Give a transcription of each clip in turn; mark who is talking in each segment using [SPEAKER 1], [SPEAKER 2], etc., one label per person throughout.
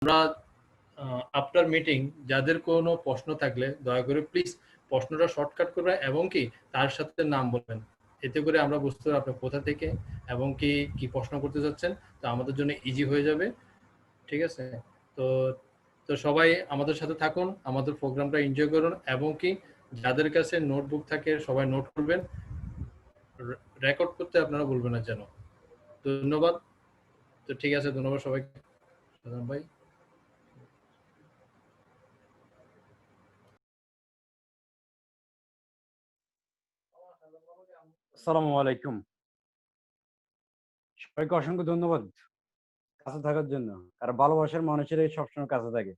[SPEAKER 1] আমরা after meeting যাদের কোনো প্রশ্ন থাকলে দয়া করে প্লিজ প্রশ্নটা শর্টকাট করবেন এবং কি তার সাথে নাম বলবেন। এতে করে আমরা বুঝতে পারবো আপনি কোথা থেকে এবং কি প্রশ্ন করতে চাচ্ছেন, তো আমাদের জন্য ইজি হয়ে যাবে। ঠিক আছে? তো তো সবাই আমাদের সাথে থাকুন, আমাদের প্রোগ্রামটা এনজয় করুন এবং কি যাদের কাছে নোটবুক থাকে সবাই নোট করবেন, রেকর্ড করতে আপনারা ভুলবেন না যেন। ধন্যবাদ। তো ঠিক আছে, ধন্যবাদ সবাইকে। সাধারণ ভাই।
[SPEAKER 2] আসসালামু আলাইকুম, সবাইকে অসংখ্য ধন্যবাদ কাছে থাকার জন্য। কারণ ভালোবাসার মানুষেরাই সবসময় কাছে থাকে।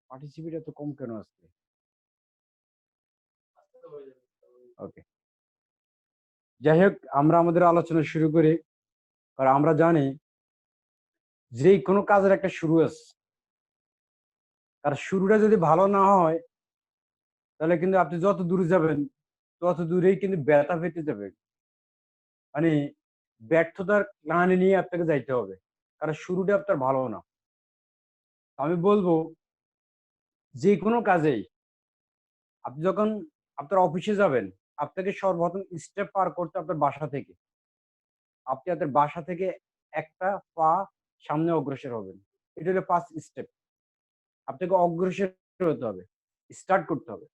[SPEAKER 2] পার্টিসিপেট এত কম কেন আজকে? ওকে, যাই হোক, আমরা আমাদের আলোচনা শুরু করি। কারণ আমরা জানি যে কোনো কাজের একটা শুরু আছে, আর শুরুটা যদি ভালো না হয় তাহলে কিন্তু আপনি যত দূরে যাবেন তত দূরেই কিন্তু ব্যথা পেতে যাবে। মানে ব্যর্থতার ক্লানি নিয়ে আপনাকে যাইতে হবে, কারণ শুরুটা আপনার ভালো না। আমি বলবো যে কোনো কাজেই আপনি যখন আপনার অফিসে যাবেন, আপনাকে সর্বপ্রথম স্টেপ পার করতে আপনার বাসা থেকে। আপনি আপনার বাসা থেকে একটা পা সামনে অগ্রসর হবেন, এটা হলো ফার্স্ট স্টেপ। আপনাকে অগ্রসর হতে হবে, স্টার্ট করতে হবে।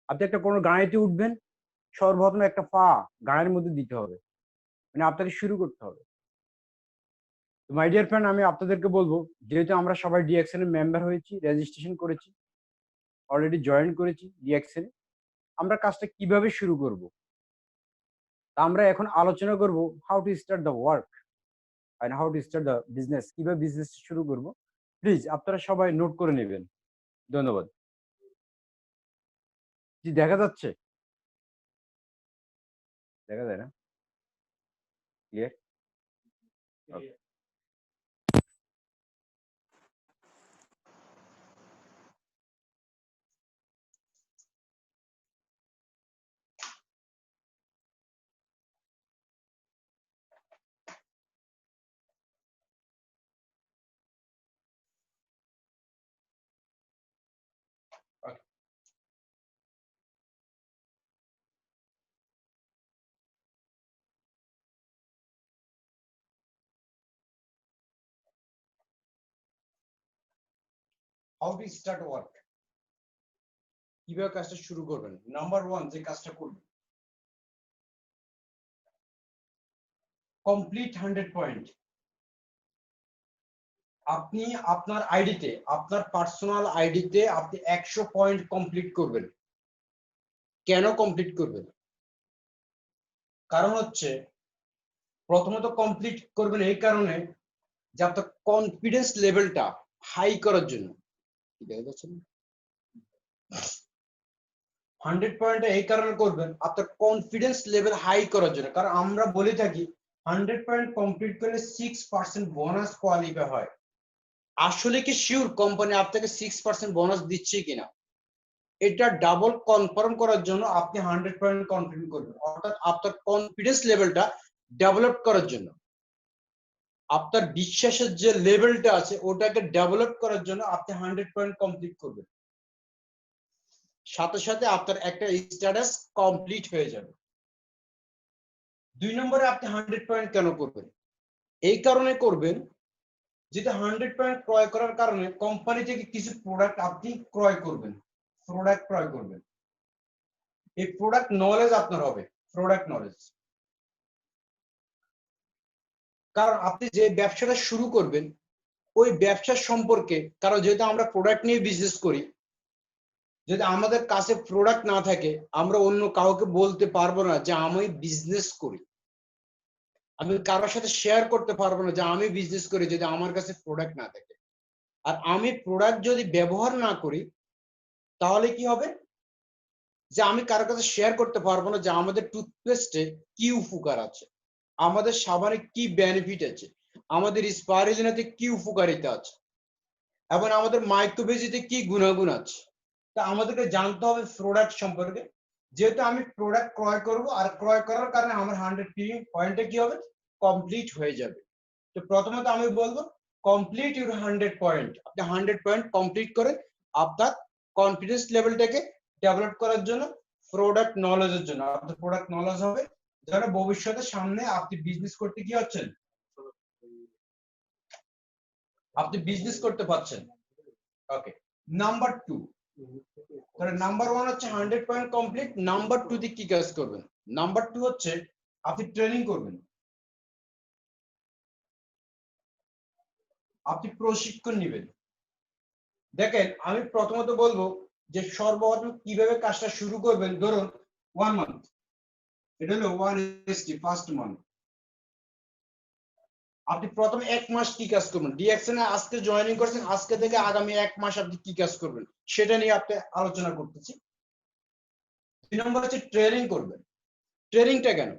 [SPEAKER 2] আপনি একটা কোনো গাড়িতে উঠবেন, সর্বপ্রথম একটা পা গাড়ির মধ্যে দিতে হবে, মানে আপনাকে শুরু করতে হবে। তো মাই ডিয়ার ফ্রেন্ড, আমি আপনাদেরকে বলবো, যেহেতু আমরা সবাই ডিএক্সএন এর মেম্বার হয়েছি, রেজিস্ট্রেশন করেছি, অলরেডি জয়েন করেছি ডিএক্সএন, আমরা কাজটা কিভাবে শুরু করব। আমরা এখন আলোচনা করব how to start the work and how to start the business, কিভাবে বিজনেস শুরু করব। প্লিজ আপনারা সবাই নোট করে নেবেন। ধন্যবাদ। জি, দেখা যাচ্ছে? দেখা যায় না? Clear? Okay. How to start work, কিভাবে কাজটা শুরু করবেন। নাম্বার 1 যে কাজটা করবেন, কমপ্লিট 100 পয়েন্ট। আপনি আপনার আইডিতে, আপনার পার্সোনাল আইডিতে আপনি 100 পয়েন্ট কমপ্লিট করবেন। কেন কমপ্লিট করবেন? কারণ হচ্ছে, প্রথমত কমপ্লিট করবেন এই কারণে যে আপনার কনফিডেন্স লেভেলটা হাই করার জন্য। দেখা যাচ্ছে না? 100 পয়েন্ট এই কারণে করবেন আপনার কনফিডেন্স লেভেল হাই করার জন্য। কারণ আমরা বলে থাকি 100 পয়েন্ট কমপ্লিট করলে 6% বোনাস কোয়ালিফাই হয়। আসলে কি শিওর কোম্পানি আপনাকে 6% বোনাস দিচ্ছে কিনা, এটা ডাবল কনফার্ম করার জন্য আপনি 100 পয়েন্ট কমপ্লিট করবেন। অর্থাৎ আপনার কনফিডেন্স লেভেলটা ডেভেলপ করার জন্য, আপনার বিশ্বাসের যে লেভেলটা আছে ওটাকে ডেভেলপ করার জন্য আপনি 100 পয়েন্ট কমপ্লিট করবেন। সাথে সাথে আপনার একটা স্ট্যাটাস কমপ্লিট হয়ে যাবে। 2 নম্বরে আপনি 100 পয়েন্ট কেন করবেন? এই কারণে করবেন, যেটা 100 পয়েন্ট ক্রয় করার কারণে কোম্পানি থেকে কিছু প্রোডাক্ট আপনি ক্রয় করবেন। এই প্রোডাক্ট নলেজ আপনার হবে, প্রোডাক্ট নলেজ। কারণ আপনি যে ব্যবসাটা শুরু করবেন ওই ব্যবসার সম্পর্কে, কারণ যেহেতু আমরা প্রোডাক্ট নিয়ে বিজনেস করি, যদি আমাদের কাছে প্রোডাক্ট না থাকে আমরা অন্য কাউকে বলতে পারবো না যে আমি বিজনেস করি। আমি কারোর সাথে শেয়ার করতে পারবো না যে আমি বিজনেস করি যদি আমার কাছে প্রোডাক্ট না থাকে। আর আমি প্রোডাক্ট যদি ব্যবহার না করি তাহলে কি হবে, যে আমি কারোর কাছে শেয়ার করতে পারবো না যে আমাদের টুথপেস্টে কি উপকার আছে, আমাদের সাবানে কি বেনিফিট আছে, আমাদের স্পাইরুলিনাতে কি উপকারিতা আছে, এবং আমাদের মাইক্রোভেজিতে কি গুণাগুণ আছে। তা আমাদেরকে জানতে হবে প্রোডাক্ট সম্পর্কে। যেহেতু আমি প্রোডাক্ট ক্রয় করব, আর ক্রয় করার কারণে আমার 100 পয়েন্টে কি হবে, কমপ্লিট হয়ে যাবে। তো প্রথমত আমি বলবো
[SPEAKER 3] কমপ্লিট ইউর 100 পয়েন্ট, আপনি 100 পয়েন্ট কমপ্লিট করে আপনার কনফিডেন্স লেভেলটাকে ডেভেলপ করার জন্য, প্রোডাক্ট নলেজের জন্য। আপনার প্রোডাক্ট নলেজ হবে যারা ভবিষ্যতে সামনে আপনি বিজনেস করতে কি হচ্ছেন, আপনি বিজনেস করতে পারছেন। ওকে, নাম্বার 2, তাহলে নাম্বার 1 হচ্ছে 100 পয়েন্ট কমপ্লিট। নাম্বার 2 তে কি কাজ করবেন? নাম্বার 2 হচ্ছে আপনি ট্রেনিং করবেন, আপনি প্রশিক্ষণ নেবেন। দেখেন, আমি প্রথমত বলবো যে সর্বপ্রথম কিভাবে কাজটা শুরু করবেন। ধরুন 1 মান্থ, এটা হলো 1ST ফার্স্ট মান্থ। আপনি প্রথম 1 মাস কি কাজ করবেন? ডিএক্সএন এ আজকে জয়েনিং করছেন, আজকে থেকে আগামী 1 মাস আপনি কি কাজ করবেন সেটা নিয়ে আপনি আলোচনা করতেছি। 2 নম্বর হচ্ছে ট্রেনিং করবেন। ট্রেনিংটা কেন?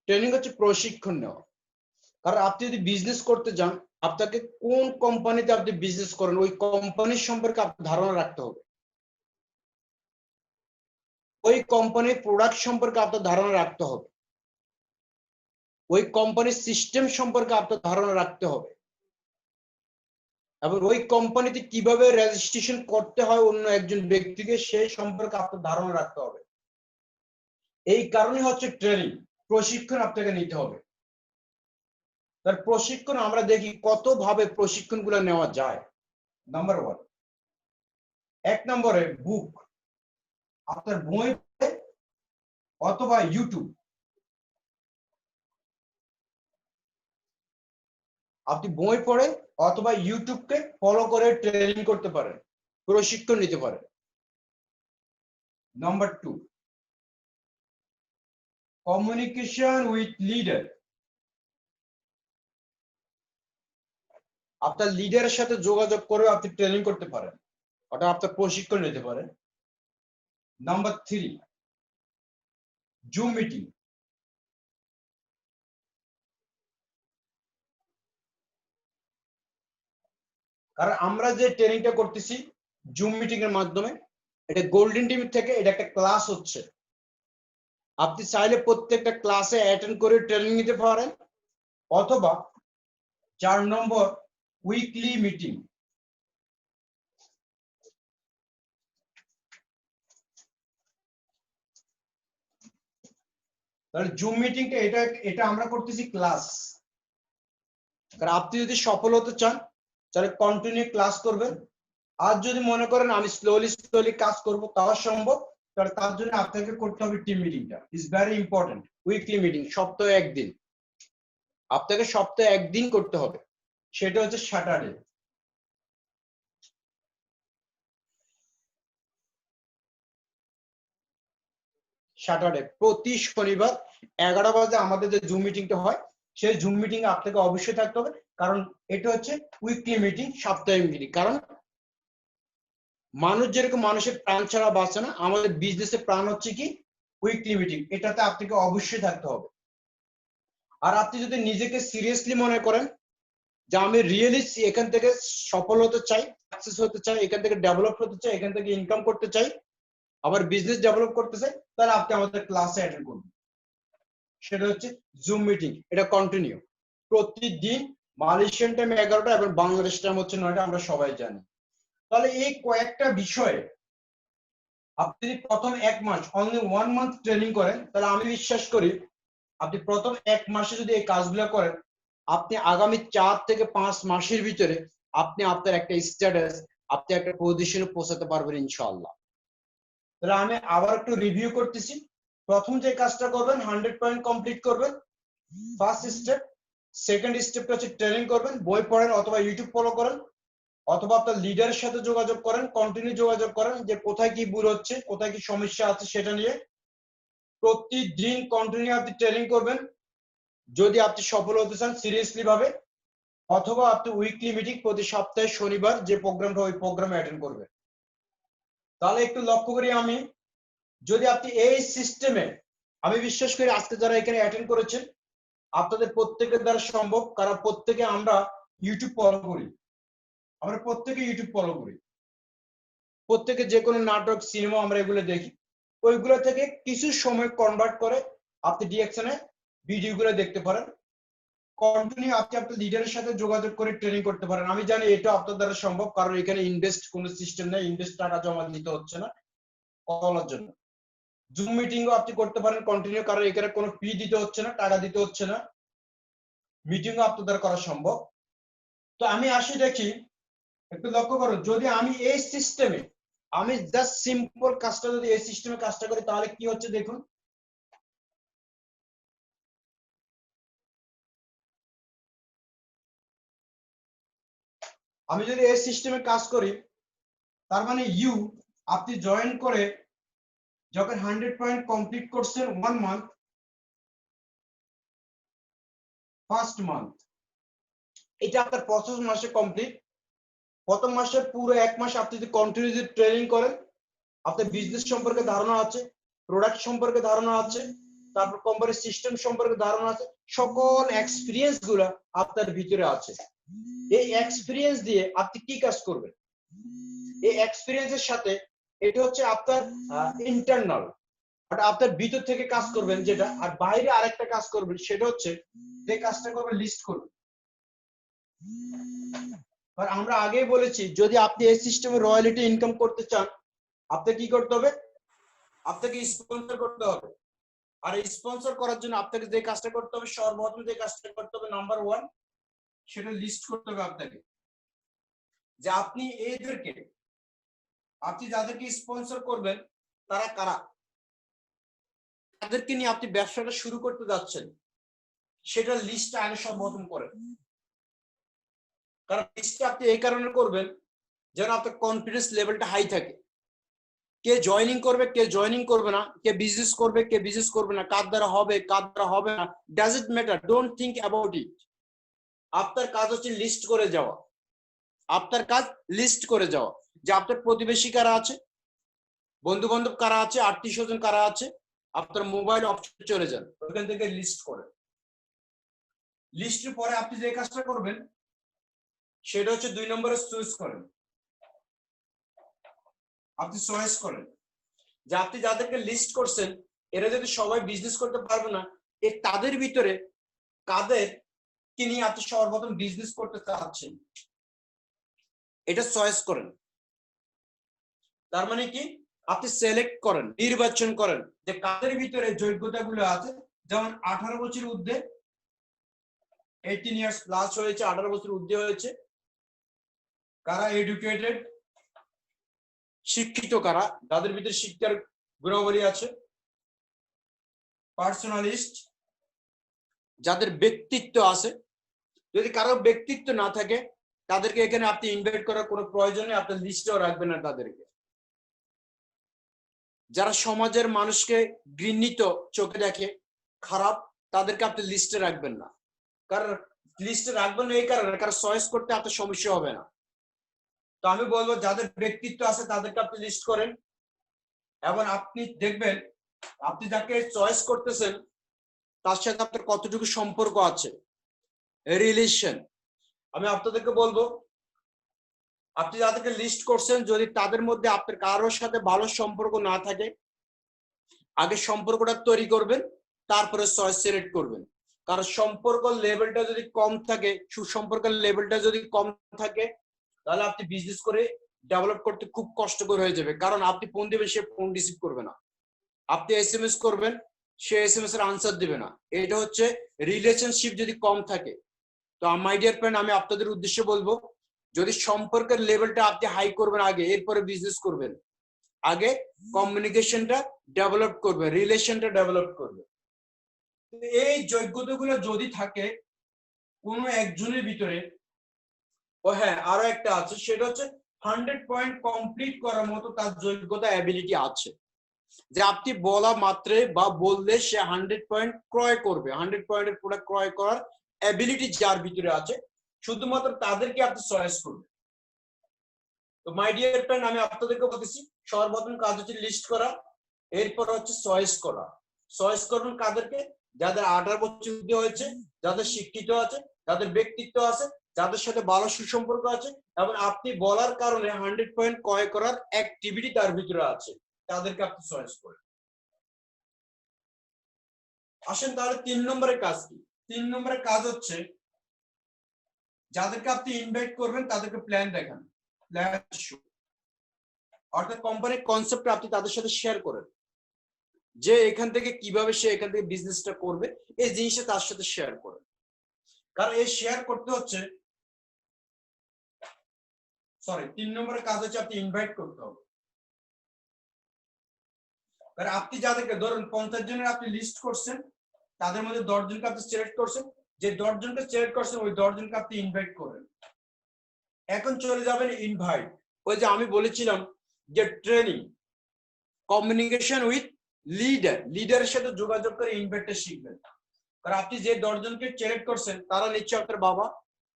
[SPEAKER 3] ট্রেনিং হচ্ছে প্রশিক্ষণ নেওয়া। কারণ আপনি যদি বিজনেস করতে যান, আপনাকে কোন কোম্পানিতে আপনি বিজনেস করেন ওই কোম্পানির সম্পর্কে আপনার ধারণা রাখতে হবে, ওই কোম্পানির প্রোডাক্ট সম্পর্কে আপনার ধারণা রাখতে হবে, ওই কোম্পানির সিস্টেম সম্পর্কে আপনার ধারণা রাখতে হবে, এবং ওই কোম্পানিতে কিভাবে রেজিস্ট্রেশন করতে হয় অন্য একজন ব্যক্তিকে সেই সম্পর্কে আপনার ধারণা রাখতে হবে। এই কারণে হচ্ছে ট্রেনিং, প্রশিক্ষণ আপনাকে নিতে হবে। তার প্রশিক্ষণ আমরা দেখি কত ভাবে প্রশিক্ষণ গুলো নেওয়া যায়। নাম্বার 1, 1 নম্বরে বুক, আপনার বই অথবা ইউটিউব। আপনি বই পড়ে অথবা ইউটিউবকে ফলো করে ট্রেনিং করতে পারেন, প্রশিক্ষণ নিতে পারেন। Number 2, communication with leader. আপনার লিডারের সাথে যোগাযোগ করে আপনি ট্রেনিং করতে পারেন, ওটা আপনার প্রশিক্ষণ নিতে পারেন। Number 3, zoom meeting. কারণ আমরা যে ট্রেনিংটা করতেছি জুম মিটিং এর মাধ্যমে, এটা গোল্ডেন টিম থেকে এটা একটা ক্লাস হচ্ছে। আপনি চাইলে প্রত্যেকটা ক্লাসে অ্যাটেন্ড করে ট্রেনিং নিতে পারেন, অথবা 4 নম্বর উইকলি মিটিং। তাহলে জুম মিটিংটা এটা আমরা করতেছি ক্লাস। কারণ আপনি যদি সফল হতে চান তাহলে কন্টিনিউ ক্লাস করবেন। আর যদি মনে করেন আমি স্লোলি কাজ করব তাও সম্ভব, তাহলে তার জন্য আপনাকে করতে হবে টিম মিটিংটা। Is very important. Weekly meeting, সপ্তাহে 1 দিন, আপনাকে সপ্তাহে 1 দিন করতে হবে, সেটা হচ্ছে স্যাটারডে। স্যাটারডে প্রতি শনিবার 11 বাজে আমাদের যে জুম মিটিংটা হয়, সেই জুম মিটিং আপনাকে অবশ্যই থাকতে হবে। কারণ এটা হচ্ছে উইকলি মিটিং, সাপ্তাহিক মিটিং। কারণ মানুষ যেরকম মানুষের প্রাণ ছাড়া বাঁচে না, আমাদের বিজনেসের প্রাণ হচ্ছে কি উইকলি মিটিং। এটাতে আপনাকে অবশ্যই থাকতে হবে। আর আপনি যদি নিজেকে সিরিয়াসলি মনে করেন যে আমি রিয়েলি এখান থেকে সফল হতে চাই, সাকসেস হতে চাই, এখান থেকে ডেভেলপ হতে চাই, এখান থেকে ইনকাম করতে চাই, আবার বিজনেস ডেভেলপ করতে চাই, তাহলে আপনি আমাদের ক্লাসে অ্যাটেন্ড করবেন। সেটা হচ্ছে জুম মিটিং। এটা কন্টিনিউ প্রতিদিন, মালয়েশিয়ান টাইম 11টা এবং বাংলাদেশ টাইম হচ্ছে 9টা, আমরা সবাই জানি। তাহলে এই কয়েকটা বিষয়ে আপনি যদি প্রথম 1 মাস, অনলি 1 মান্থ ট্রেনিং করেন, তাহলে আমি বিশ্বাস করি আপনি প্রথম 1 মাসে যদি এই কাজগুলো করেন, আপনি আগামী 4 থেকে 5 মাসের ভিতরে আপনি আপনার একটা স্ট্যাটাস, আপনি একটা পজিশনে পৌঁছাতে পারবেন ইনশাআল্লাহ। তাহলে আমি আবার একটু রিভিউ করতেছি। প্রথম যে কাজটা করবেন 100 পয়েন্ট কমপ্লিট করবেন, ফার্স্ট স্টেপ। সেকেন্ড স্টেপটা হচ্ছে ট্রেনিং করবেন, বই পড়েন অথবা ইউটিউব ফলো করেন, অথবা আপনার লিডারের সাথে যোগাযোগ করেন, কন্টিনিউ যোগাযোগ করেন যে কোথায় কি ভুল হচ্ছে, কোথায় কি সমস্যা আছে সেটা নিয়ে। প্রতিদিন কন্টিনিউ আপনি ট্রেনিং করবেন যদি আপনি সফল হতে চান সিরিয়াসলি ভাবে, অথবা আপনি উইকলি মিটিং প্রতি সপ্তাহে শনিবার যে প্রোগ্রামটা, ওই প্রোগ্রামে অ্যাটেন্ড করবেন। তাহলে একটু লক্ষ্য করি আমি, যদি আপনি এই সিস্টেমে, আমি বিশ্বাস করি আজকে যারা এখানে অ্যাটেন্ড করেছেন আপনাদের প্রত্যেকের দ্বারা সম্ভব। কারণ প্রত্যেকে আমরা ইউটিউব ফলো করি, আমরা প্রত্যেকে ইউটিউব ফলো করি, প্রত্যেকে যে কোনো নাটক, সিনেমা আমরা এগুলো দেখি, ওইগুলো থেকে কিছু সময় কনভার্ট করে আপনি ডিএকশনে ভিডিওগুলো দেখতে পারেন। কন্টিনিউ আপনি আপনার লিডারের সাথে যোগাযোগ করে ট্রেনিং করতে পারেন। আমি জানি এটা আপনার দ্বারা সম্ভব, কারণ এখানে ইনভেস্ট কোনো সিস্টেম নেই, ইনভেস্ট টাকা জমা দিতে হচ্ছে না কথা বলার জন্য। জুম মিটিংও আপনি করতে পারেন কন্টিনিউ, কারণ এখানে কোনো ফি দিতে হচ্ছে না, টাকা দিতে হচ্ছে না, মিটিংও আপনার দ্বারা করা সম্ভব। তো আমি আসি দেখি, একটু লক্ষ্য করুন, যদি আমি এই সিস্টেমে আমি জাস্ট সিম্পল কাজটা যদি এই সিস্টেমে কাজটা করি তাহলে কি হচ্ছে দেখুন। আমি যদি এই সিস্টেমে কাজ করি তার মানে আপনি জয়েন করে যখন 100 পয়েন্ট কমপ্লিট করছেন 1 মান্থ, ফার্স্ট মান্থ, এটা আপনার 25 মাসে কমপ্লিট। প্রথম মাসে পুরো 1 মাস আপনি যদি কন্টিনিউ ট্রেনিং করেন, আপনার বিজনেস সম্পর্কে ধারণা আছে, প্রোডাক্ট সম্পর্কে ধারণা আছে, তারপর কোম্পানির সিস্টেম সম্পর্কে ধারণা আছে, সকল এক্সপিরিয়েন্স গুলা আপনার ভিতরে আছে। এই এক্সপিরিয়েন্স দিয়ে আপনি কি কাজ করবেন, এই এক্সপিরিয়েন্সের সাথে এটা হচ্ছে আপনার ইন্টারনাল, আপনার ভিতর থেকে কাজ করবেন যেটা, আর বাইরে আরেকটা কাজ করবেন সেটা হচ্ছে যে কাজটা করবেন লিস্ট করবেন। আর আমরা আগেই বলেছি যদি আপনি এই সিস্টেমে রয়্যালিটি ইনকাম করতে চান আপনাকে কি করতে হবে, আপনাকে স্পন্সর করতে হবে। আর স্পন্সর করার জন্য আপনাকে যে কাজটা করতে হবে, সর্বপ্রথম যে কাজটা করতে হবে নাম্বার 1, সেটা লিস্ট করতে হবে আপনাকে, যে আপনি এদেরকে, আপনি যাদেরকে স্পন্সর করবেন তারা কারা, তাদেরকে নিয়ে আপনি ব্যবসাটা শুরু করতে যাচ্ছেন, সেটা লিস্ট আগে সর্বপ্রথম করেন। কারণ লিস্টটা আপনি এই কারণে করবেন যেন আপনার কনফিডেন্স লেভেলটা হাই থাকে। কে জয়েনিং করবে, কে জয়েনিং করবে না, কে বিজনেস করবে, কে বিজনেস করবে না, কার দ্বারা হবে, কার দ্বারা হবে না, doesn't matter, don't think about it. আপনার কাজ হচ্ছে লিস্ট করে যাওয়া, আপনার কাজ লিস্ট করে যাওয়া, যে আপনার প্রতিবেশী কারা আছে, বন্ধু বান্ধব কারা আছে, আত্মীয় স্বজন কারা আছে, আপনার মোবাইল অপশন চলে যান, ওখান থেকে লিস্ট করেন। লিস্টের পরে আপনি যে কাজটা করবেন সেটা হচ্ছে 2 নম্বরে চুজ করেন। আপনি চয়েস করেন যে আপনি যাদেরকে লিস্ট করছেন এরা যদি সবাই বিজনেস করতে পারবে না, তাদের ভিতরে কাদের কি নিয়ে আপনি সর্বপ্রথম বিজনেস করতে চাচ্ছেন, এটা চয়েস করেন। তার মানে কি আপনি সিলেক্ট করেন, নির্বাচন করেন যে কাদের ভিতরে যোগ্যতাগুলো আছে। যেমন 18 বছর ঊর্ধ্বে, 18 ইয়ার্স প্লাস হয়েছে, 18 বছর ঊর্ধ্বে হয়েছে, কারা এডুকেটেড, শিক্ষিত কারা, তাদের ভিতরে শিক্ষার গুণাবলী আছে, পার্সোনালিস্ট, যাদের ব্যক্তিত্ব আছে। যদি কারো ব্যক্তিত্ব না থাকে তাদেরকে এখানে আপনি ইনভাইট করার কোনো প্রয়োজন নেই, আপনার লিস্টেও রাখবেন না তাদেরকে। যারা সমাজের মানুষকে ঘৃণিত চোখে দেখে, খারাপ, তাদেরকে আপনি লিস্টে রাখবেন না। কারণ লিস্টে রাখবেন না এই কারণে, কারণ চয়েস করতে আপনার সমস্যা হবে না। তো আমি বলবো যাদের ব্যক্তিত্ব আছে তাদেরকে আপনি লিস্ট করেন, এবং আপনি দেখবেন আপনি যাকে চয়েস করতেছেন তার সাথে আপনার কতটুকু সম্পর্ক আছে, রিলেশন। আমি আপনাদেরকে বলবো আপনি যাদেরকে লিস্ট করছেন যদি তাদের মধ্যে আপনার কারোর সাথে ভালো সম্পর্ক না থাকে, আগে সম্পর্কটা তৈরি করবেন, তারপরে চয়েস সিলেক্ট করবেন। কারণ সম্পর্ক লেভেলটা যদি কম থাকে, সুসম্পর্কের লেভেলটা যদি কম থাকে, তাহলে আপনি বিজনেস করে ডেভেলপ করতে খুব কষ্টকর হয়ে যাবে। কারণ আপনি ফোন দিবেন, সে ফোন রিসিভ করবে না, আপনি এসএমএস করবেন, সে এসএমএস এর আনসার দিবে না। এটা হচ্ছে রিলেশনশিপ যদি কম থাকে। তো মাই ডিয়ার ফ্রেন্ড, আমি আপনাদের উদ্দেশ্যে বলবো যদি সম্পর্কের লেভেলটা আপনি হাই করবেন আগে, এরপরে বিজনেস করবেন। আগে কমিউনিকেশনটা ডেভেলপ করবে, রিলেশনটা ডেভেলপ করবে। এই যোগ্যতাগুলো যদি থাকে কোনো একজনের ভিতরে, ও হ্যাঁ আরো একটা আছে, সেটা হচ্ছে 100 পয়েন্ট কমপ্লিট করার মতো তার যোগ্যতা অ্যাবিলিটি আছে, যে আপনি বলা মাত্রে বা বললে সে 100 পয়েন্ট ক্রয় করবে, 100 পয়েন্টের প্রোডাক্ট ক্রয় করার অ্যাবিলিটি যার ভিতরে আছে, শুধুমাত্র তাদেরকে আপনি চয়েস করবেন। তো মাই ডিয়ার ফ্রেন্ড, আমি আপনাদেরকে বলতেছি সর্বপ্রথম কাজ হচ্ছে লিস্ট করা, এরপর হচ্ছে চয়েস করা। চয়েস করবেন কাদেরকে, যাদের 18 বছর ঊর্ধ্বে হয়েছে, যাদের শিক্ষিত আছে, যাদের ব্যক্তিত্ব আছে, যাদের সাথে ভালো সুসম্পর্ক আছে, এবং আপনি বলার কারণে 100 পয়েন্ট ক্রয় করার অ্যাক্টিভিটি তার ভিতরে আছে, তাদেরকে আপনি চয়েস করেন। আসেন তাহলে 3 নম্বরের কাজ কি। 3 নম্বরের কাজ হচ্ছে যাদেরকে আপনি ইনভাইট করবেন তাদেরকে প্ল্যান দেখান, প্ল্যান শো। অর্থাৎ কোম্পানির কনসেপ্ট আপনি তাদের সাথে শেয়ার করেন, যে এখান থেকে কিভাবে সে এখান থেকে বিজনেসটা করবে এই জিনিসটা তার সাথে শেয়ার করেন। কারণ এই শেয়ার করতে হচ্ছে, সরি 3 নম্বরের কাজ হচ্ছে আপনি ইনভাইট করতে হবে। কারণ আপনি যাদেরকে ধরুন 50 জনের আপনি লিস্ট করছেন, তাদের মধ্যে 10 জনকে আপনি সিলেক্ট করছেন, যে 10 জনকে সিলেক্ট করছেন ওই 10 জনকে আপনি ইনভাইট করেন। এখন চলে যাবেন ইনভাইট, ওই যে আমি বলেছিলাম যে ট্রেনিং, কমিউনিকেশন উইথ লিডার, লিডারের সাথে যোগাযোগ করে ইনভাইটটা শিখবেন। কারণ আপনি যে 10 জনকে সিলেক্ট করছেন তারা নিশ্চয়ই আপনার বাবা,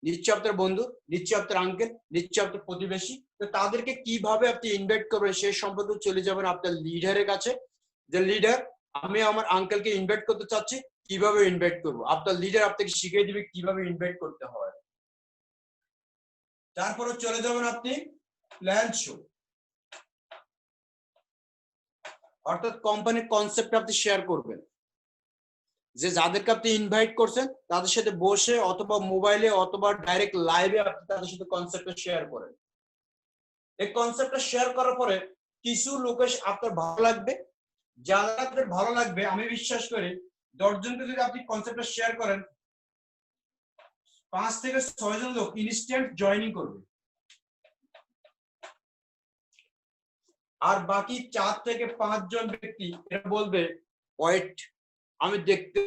[SPEAKER 3] নিশ্চয়ই আপনার বন্ধু, নিশ্চয়ই আপনার আঙ্কেল, নিশ্চয়ই আপনার প্রতিবেশী। তো তাদেরকে কিভাবে আপনি ইনভাইট করবেন সেই সম্পর্কে চলে যাবেন আপনার লিডারের কাছে, যে লিডার আমি আমার আঙ্কেলকে ইনভাইট করতে চাচ্ছি, কিভাবে ইনভাইট করবো। আপনার লিডার আপনাকে শিখিয়ে দিবে কিভাবে ইনভাইট করতে হয়। তারপরে চলে যাবেন আপনি প্ল্যান শো, অর্থাৎ কোম্পানির কনসেপ্ট আপনি শেয়ার করবেন, যে যাদেরকে আপনি ইনভাইট করছেন তাদের সাথে বসে অথবা মোবাইলে অথবা ডাইরেক্ট লাইভে আপনি তাদের সাথে কনসেপ্টটা শেয়ার করেন। এই কনসেপ্টটা শেয়ার করার পরে কিছু লোকের আপনার ভালো লাগবে, যারা আপনার ভালো লাগবে আমি বিশ্বাস করি 10 জনকে যদি আপনি কনসেপ্টটা শেয়ার করেন 5 থেকে 6 জন লোক ইনস্ট্যান্ট জয়েনিং করবে, আর বাকি 4 থেকে 5 জন ব্যক্তি এটা বলবে ওয়েট আমি দেখতে,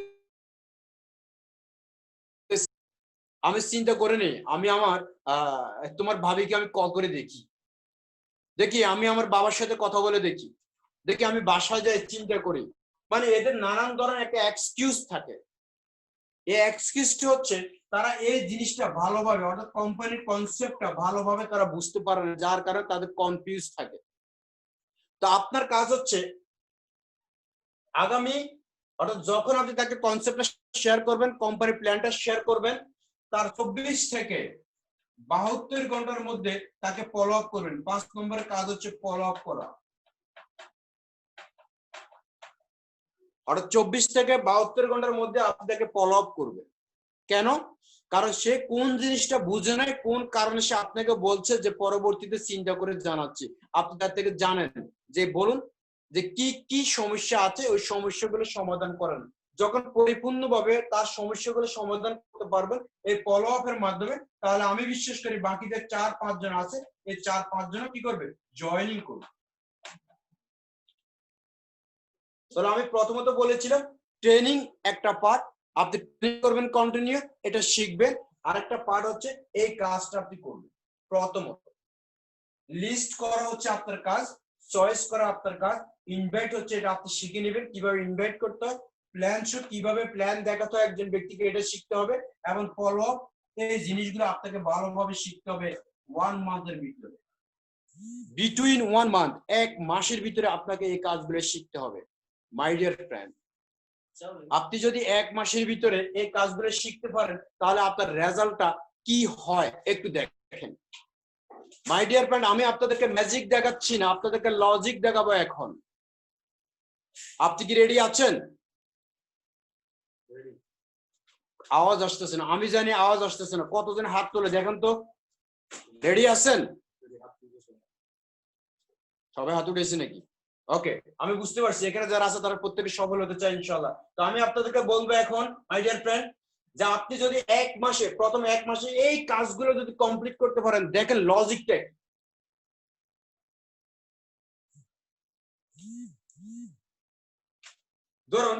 [SPEAKER 3] আমি চিন্তা করে নেই, আমি আমার তোমার ভাবিকে আমি কল করে দেখি, আমি আমার বাবার সাথে কথা বলে দেখি, আমি বাসায় যাই চিন্তা করি। মানে এদের নানান ধরনের একটা এক্সকিউজ থাকে। এই এক্সকিউজটি হচ্ছে তারা এই জিনিসটা ভালোভাবে অর্থাৎ কোম্পানির কনসেপ্টটা ভালোভাবে তারা বুঝতে পারে না, যার কারণে তাদের কনফিউজ থাকে। তো আপনার কাজ হচ্ছে আগামী অর্থাৎ যখন আপনি তাকে কনসেপ্টটা শেয়ার করবেন, কোম্পানির প্ল্যানটা শেয়ার করবেন, তার 24 থেকে 72 ঘন্টার মধ্যে তাকে ফলো আপ করবেন। 5 নম্বরের কাজ হচ্ছে ফলো আপ করা, অর্থাৎ 24 থেকে 72 ঘন্টার মধ্যে আপনি তাকে ফলো আপ করবেন। কেন? কারণ সে কোন জিনিসটা বুঝে নাই, কোন কারণে সে আপনাকে বলছে, যে পরবর্তীতে চিন্তা করে জানাচ্ছি। আপনি তার থেকে জানেন যে বলুন যে কি কি সমস্যা আছে, ওই সমস্যাগুলো সমাধান করেন। যখন পরিপূর্ণভাবে তার সমস্যাগুলো সমাধান করতে পারবেন এই ফলো আপের মাধ্যমে, তাহলে আমি বিশ্বাস করি বাকি যে 4-5 জন আছে এই 4-5 জন কি করবে, জয়েনিং করবে। তাহলে আমি প্রথমত বলেছিলাম ট্রেনিং একটা পার্ট, আপনি ট্রেনিং করবেন কন্টিনিউ, এটা শিখবেন। আরেকটা পার্ট হচ্ছে এই কাজটা আপনি করবেন। প্রথমত লিস্ট করা হচ্ছে আপনার কাজ, চয়েস করা আপনার কাজ, ইনভাইট হচ্ছে এটা আপনি শিখে নেবেন কিভাবে ইনভাইট করতে হয়, প্ল্যান শো কিভাবে প্ল্যান দেখাতে হয় একজন ব্যক্তিকে এটা শিখতে হবে, এবং ফলো আপ এই জিনিসগুলো আপনাকে ভালোভাবে শিখতে হবে 1 মান্থের ভিতরে, বিটুইন 1 মান্থ, 1 মাসের ভিতরে আপনাকে এই কাজগুলো শিখতে হবে। মাই ডিয়ার ফ্রেন্ড, আপনি যদি 1 মাসের ভিতরে এই কাজগুলো শিখতে পারেন তাহলে আপনার রেজাল্টটা কি হয় একটু দেখেন। মাই ডিয়ার ফ্রেন্ড, আমি আপনাদেরকে ম্যাজিক দেখাচ্ছি না, আপনাদেরকে লজিক দেখাবো এখন। আপনি কি রেডি আছেন? আওয়াজ আসতেছে না, আমি জানি আওয়াজ আসতেছে না। কতজন হাত তুলে দেখেন তো, রেডি আছেন? সবাই হাত উঠেছে নাকি? ওকে, আমি বুঝতে পারছি এখানে যারা আছে তারা প্রত্যেকে সফল হতে চায় ইনশাআল্লাহ। তো আমি আপনাদেরকে বলবো এখন মাই ডিয়ার ফ্রেন্ড, যে আপনি যদি 1 মাসে প্রথম 1 মাসে এই কাজগুলো যদি কমপ্লিট করতে পারেন, দেখেন লজিকটা। ধরুন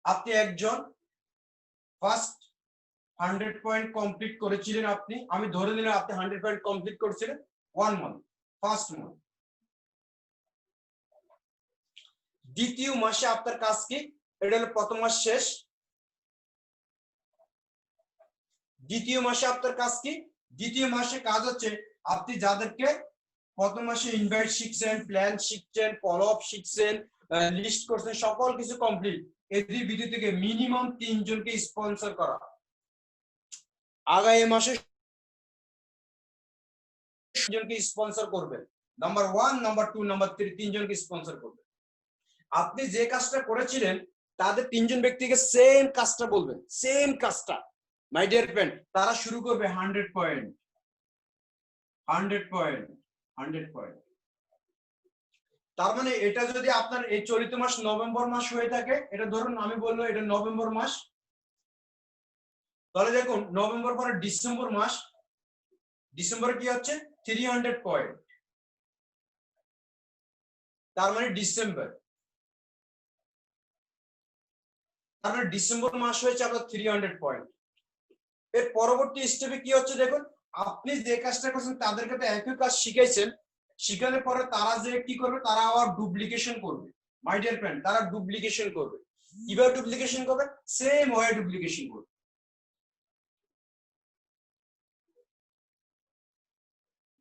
[SPEAKER 3] আপনি একজন ফার্স্ট 100 পয়েন্ট কমপ্লিট করেছিলেন, আমি ধরে নিলাম আপনি 100 পয়েন্ট কমপ্লিট করেছিলেন 1 মান্থ, ফার্স্ট মান্থ। দ্বিতীয় মাসে আপনার কাজ কি? এটা হলো প্রথম মাস শেষ। দ্বিতীয় মাসে আপনার কাজ কি? দ্বিতীয় মাসে কাজ হচ্ছে আপনি যাদেরকে প্রথম মাসে ইনভাইট শিখছেন, প্ল্যান শিখছেন, ফলো আপ শিখছেন, লিস্ট করছেন, সকল কিছু কমপ্লিট, এদের ভিতর থেকে মিনিমাম 3 জনকে স্পন্সর করা। আগামী মাসে জনকে স্পন্সর করবেন, নাম্বার 1, নাম্বার 2, নাম্বার 3 তিনজনকে স্পন্সর করবে। আপনি যে কাজটা করেছিলেন তাদের তিনজন ব্যক্তিকে সেম কাজটা বলবেন, সেম কাজটা। মাই ডিয়ার ফ্রেন্ড, তারা শুরু করবে 100 পয়েন্ট, 100 পয়েন্ট, 100 পয়েন্ট। তার মানে এটা যদি আপনার এই চলিত মাস নভেম্বর মাস হয়ে থাকে, এটা ধরুন আমি বলবো এটা নভেম্বর মাস, তাহলে দেখুন নভেম্বর পরে ডিসেম্বর মাস, ডিসেম্বরে কি হচ্ছে 300 পয়েন্ট, তার মানে ডিসেম্বর, তার মানে ডিসেম্বর মাস হয়েছে আপনার 300 পয়েন্ট। এর পরবর্তী স্টেপে কি হচ্ছে দেখুন, আপনি যে কাজটা করছেন তাদেরকে তো একই কাজ শিখাইছেন, শিখানোর পরে তারা যে কি করবে, তারা আবার ডুপ্লিকেশন করবে। মাই ডিয়ার ফ্রেন্ড, তারা ডুপ্লিকেশন করবে। কিভাবে ডুপ্লিকেশন করবে? সেম ওয়ে ডুপ্লিকেশন করবে।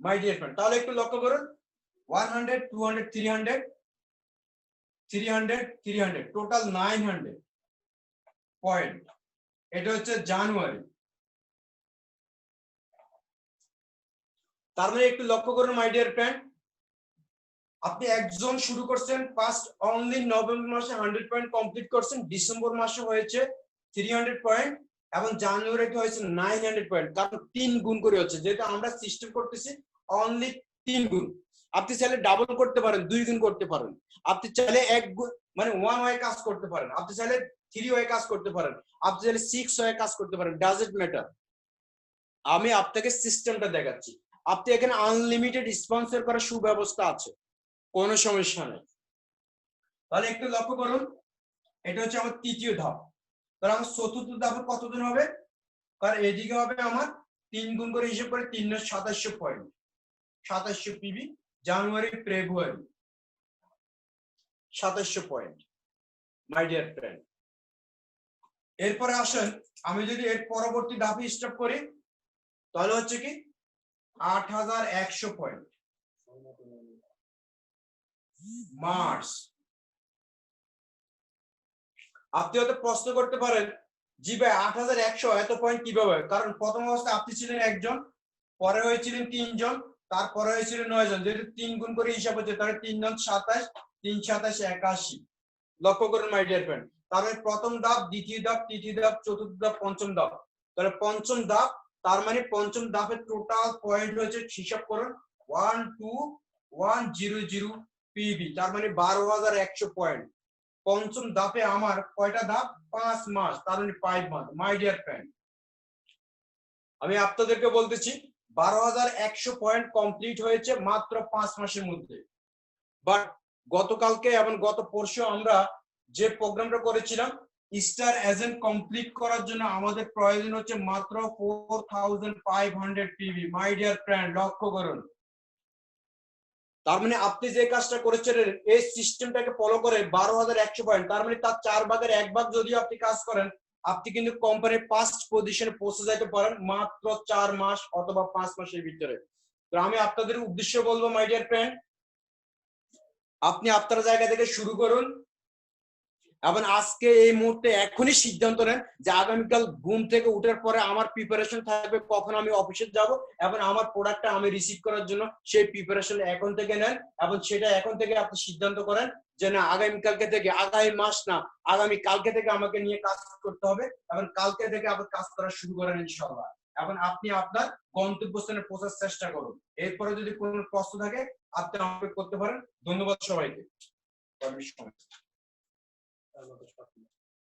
[SPEAKER 3] মাই ডিয়ার ফ্রেন্ড, তাহলে একটু লক্ষ্য করুন, 100, 200, 300, 300, 300, টোটাল 900 পয়েন্ট। এটা হচ্ছে জানুয়ারি। তার মানে একটু লক্ষ্য করুন মাই ডিয়ার ফ্রেন্ড, আপনি একজন শুরু করছেন ফার্স্ট অনলি নভেম্বর মাসে 100 পয়েন্ট কমপ্লিট করছেন, ডিসেম্বর মাসে হয়েছে 300 পয়েন্ট এবং জানুয়ারিতে হয়েছে 900 পয়েন্ট, কারণ 3 গুণ করে হচ্ছে, যেটা আমরা সিস্টেম করতেছি অনলি 3 গুণ। আপনি চাইলে ডাবল করতে পারেন, 2 গুণ করতে পারেন, আপনি চাইলে 1 গুণ মানে 1 ওয়ে কাজ করতে পারেন, আপনি চাইলে 3 ওয়ে কাজ করতে পারেন, আপনি চাইলে 6 ওয়ে কাজ করতে পারেন, ডাজন্ট ম্যাটার। আমি আপনাকে সিস্টেমটা দেখাচ্ছি। আপনি এখানে আনলিমিটেড স্পন্সর করার সুব্যবস্থা আছে, কোনো সমস্যা নেই। তাহলে একটু লক্ষ্য করুন, এটা হচ্ছে আমার তৃতীয় ধাপ। তাহলে আমার চতুর্থ ধাপে কতদিন হবে? কারণ এদিকে হবে আমার 3 গুণ করে হিসেব করে 3 × 2700 point, 2700 PB, January February 2700 point. My dear friend, এরপরে আসেন আমি যদি এর পরবর্তী ধাপে স্টপ করি, তাহলে হচ্ছে কি 8100 পয়েন্ট মার্চ। আপনি হয়তো প্রশ্ন করতে পারেন, জি ভাই 8100 এত পয়েন্ট কিভাবে? কারণ প্রথম অবস্থায় আপনি ছিলেন একজন, পরে হয়েছিলেন 3 জন, তারপরে হয়েছিল 9 জন, যেহেতু 3 গুণ করে হিসাব হচ্ছে, তাহলে 3 × 27, 3 × 27 81। লক্ষ্য করুন মাই ডিয়ার ফ্রেন্ড, তাহলে প্রথম ধাপ, দ্বিতীয় ধাপ, তৃতীয় ধাপ, চতুর্থ ধাপ, পঞ্চম ধাপ। তাহলে পঞ্চম ধাপ, তার মানে পঞ্চম ধাপের টোটাল পয়েন্ট হয়েছে, হিসাব করুন 12100 পিবি, তার মানে 12100 পয়েন্ট। পঞ্চম ধাপে আমার কয়টা ধাপ? 5 মাস, তার মানে 5 মান্থ। মাই ডিয়ার ফ্রেন্ড, আমি আপনাদেরকে বলতেছি 12100 পয়েন্ট কমপ্লিট হয়েছে মাত্র 5 মাসের মধ্যে। বাট গতকালকে এবং গত পরশু আমরা যে প্রোগ্রামটা করেছিলাম, স্টার এজেন্ট কমপ্লিট করার জন্য আমাদের প্রয়োজন হচ্ছে মাত্র 4500 পিবি। মাই ডিয়ার ফ্রেন্ড, লক্ষ্য করুন, তার মানে আপনি যে কাজটা করেছেন এই সিস্টেমটাকে ফলো করে 12100 পয়েন্ট, তার মানে তার 4 ভাগের 1 ভাগ যদি আপনি কাজ করেন, আপনি কিন্তু কোম্পানির ফার্স্ট পজিশনে পৌঁছে যেতে পারেন মাত্র 4 মাস অথবা 5 মাসের ভিতরে। তো আমি আপনাদের উদ্দেশ্য বলবো মাই ডিয়ার ফ্রেন্ড, আপনি আপনার জায়গা থেকে শুরু করুন এবং আজকে এই মুহূর্তে এখনই সিদ্ধান্ত নেন যে আগামীকাল ঘুম থেকে উঠার পরে আমার প্রিপারেশন থাকবে কখন আমি অফিসে যাব এবং আমার প্রোডাক্টটা আমি রিসিভ করার জন্য, সেই প্রিপারেশন এখন থেকে নেন এবং সেটা এখন থেকে আপনি সিদ্ধান্ত করেন যে না আগামীকালকে থেকে, আগামী মাস না, আগামী কালকে থেকে আমাকে নিয়ে কাজ করতে হবে এবং কালকে থেকে আবার কাজ করা শুরু করেন ইনশাআল্লাহ। এখন আপনি আপনার গন্তব্যস্থানে পৌঁছার চেষ্টা করুন। এরপরে যদি কোনো প্রশ্ন থাকে আপনি আমাকে করতে পারেন। ধন্যবাদ সবাইকে।